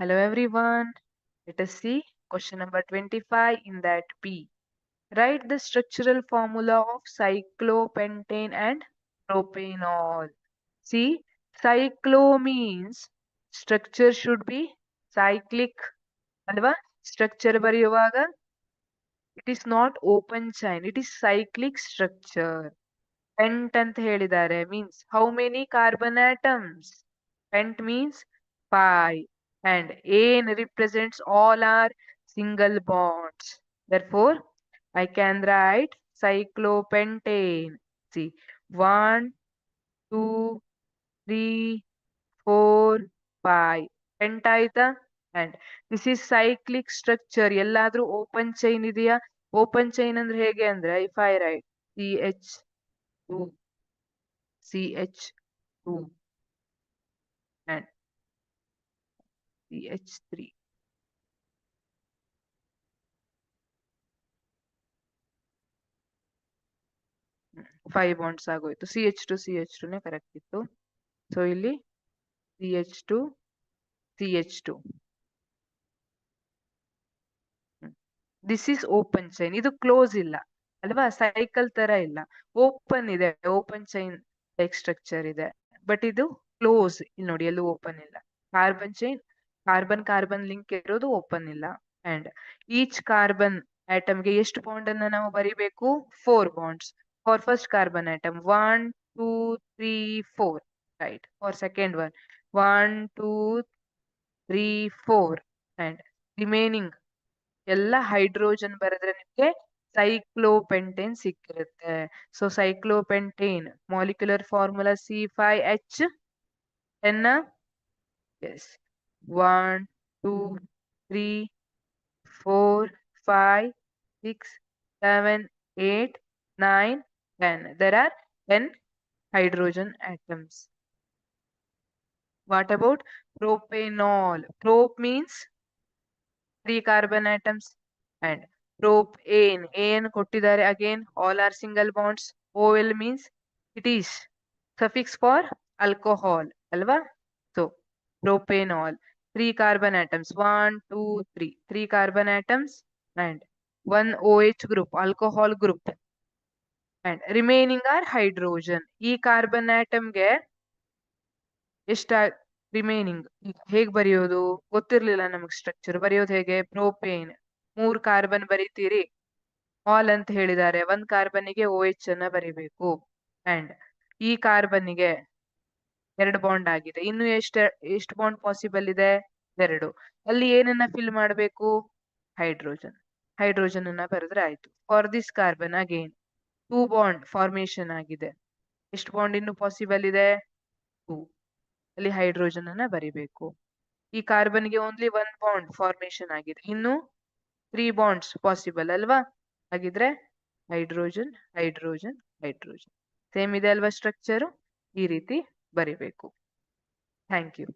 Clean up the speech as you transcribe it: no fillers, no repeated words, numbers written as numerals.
Hello everyone. Let us see question number 25 in that P. Write the structural formula of cyclopentane and propanol. See, cyclo means structure should be cyclic. ಅಲ್ವಾ structure ಬರೆಯುವಾಗ it is not open chain, it is cyclic structure. Pent ಅಂತ ಹೇಳಿದ್ದಾರೆ means how many carbon atoms? Pent means 5 and An represents all our single bonds. Therefore, I can write cyclopentane. See, 1, 2, 3, 4, 5. Pent ಆಯ್ತಾ? And this is cyclic structure. ಎಲ್ಲಾದ್ರೂ open chain ಇದೆಯಾ? Open chain ಅಂದ್ರೆ ಹೇಗೆ ಅಂದ್ರೆ if I write CH2 CH2 and CH3. 5 bonds ಆಗೋಯ್ತು. CH2 ನೇ correct ಇತ್ತು. So ಇಲ್ಲಿ CH2 CH2. This is open chain. ಇದು ಕ್ಲೋಸ್ ಇಲ್ಲ ಅಲ್ವಾ, ಸೈಕಲ್ ತರ ಇಲ್ಲ, ಓಪನ್ ಇದೆ, ಓಪನ್ ಚೈನ್ ಲೈಕ್ ಸ್ಟ್ರಕ್ಚರ್ ಇದೆ. ಬಟ್ ಇದು ಕ್ಲೋಸ್. ಇಲ್ಲಿ ನೋಡಿ, ಎಲ್ಲೂ ಓಪನ್ ಇಲ್ಲ. Carbon chain, carbon carbon link ಇರೋದು ಓಪನ್ ಇಲ್ಲ. ಅಂಡ್ ಈಚ್ ಕಾರ್ಬನ್ ಆಟಮ್ಗೆ ಎಷ್ಟು ಬಾಂಡ್ ಅನ್ನ ನಾವು ಬರಿಬೇಕು? 4 bonds. For first carbon atom 1, 2, 3, 4. Right. For second one 1, 2, 3, 4. And remaining ಎಲ್ಲ ಹೈಡ್ರೋಜನ್ ಬರೆದ್ರೆ ನಿಮ್ಗೆ ಸೈಕ್ಲೋಪೆಂಟೇನ್ ಸಿಕ್ಕಿರುತ್ತೆ. So cyclopentane molecular formula C5H10. Yes, 1, 2, 3, 4, 5, 6, 7, 8, 9, 10. There are 10 hydrogen atoms. What about propanol? Prop means 3 carbon atoms and propane. An ಕೊಟ್ಟಿದ್ದಾರೆ again, all are single bonds. OL means it is suffix for alcohol ಅಲ್ವಾ. So propanol, 3 carbon atoms, 1, 2, 3. 3 carbon atoms and 1 OH group, alcohol group, and remaining are hydrogen. ಈ carbon ಆಟಮ್ಗೆ ಎಷ್ಟ remaining ಹೇಗ್ ಬರೆಯೋದು ಗೊತ್ತಿರ್ಲಿಲ್ಲ ನಮಗ್. Structure ಬರೆಯೋದು ಹೇಗೆ? ಪ್ರೋಪೇನ್ 3 ಕಾರ್ಬನ್ ಬರೀತೀರಿ, ಆಲ್ ಅಂತ ಹೇಳಿದ್ದಾರೆ. 1 ಕಾರ್ಬನ್ಗೆ OH ಅನ್ನ ಬರಿಬೇಕು. ಅಂಡ್ ಈ ಕಾರ್ಬನ್ಗೆ 2 ಬಾಂಡ್ ಆಗಿದೆ. ಇನ್ನು ಎಷ್ಟು ಬಾಂಡ್ ಪಾಸಿಬಲ್ ಇದೆ? 2. ಅಲ್ಲಿ ಏನನ್ನ ಫಿಲ್ ಮಾಡಬೇಕು? ಹೈಡ್ರೋಜನ್. ಹೈಡ್ರೋಜನ್ ಅನ್ನ ಬರೆದ್ರೆ ಆಯ್ತು. For this carbon again 2 bond formation ಆಗಿದೆ. ಎಷ್ಟು ಬಾಂಡ್ ಇನ್ನು ಪಾಸಿಬಲ್ ಇದೆ? 2. ಅಲ್ಲಿ ಹೈಡ್ರೋಜನ್ ಅನ್ನ ಬರಿಬೇಕು. ಈ ಕಾರ್ಬನ್ಗೆ ಓನ್ಲಿ 1 ಬಾಂಡ್ ಫಾರ್ಮೇಶನ್ ಆಗಿದೆ, ಇನ್ನು 3 ಬಾಂಡ್ಸ್ ಪಾಸಿಬಲ್ ಅಲ್ವಾ. ಹಾಗಿದ್ರೆ ಹೈಡ್ರೋಜನ್ ಹೈಡ್ರೋಜನ್ ಹೈಡ್ರೋಜನ್ ಸೇಮ್ ಇದೆ ಅಲ್ವಾ ಸ್ಟ್ರಕ್ಚರು. ಈ ರೀತಿ ಬರಿಬೇಕು. Thank you.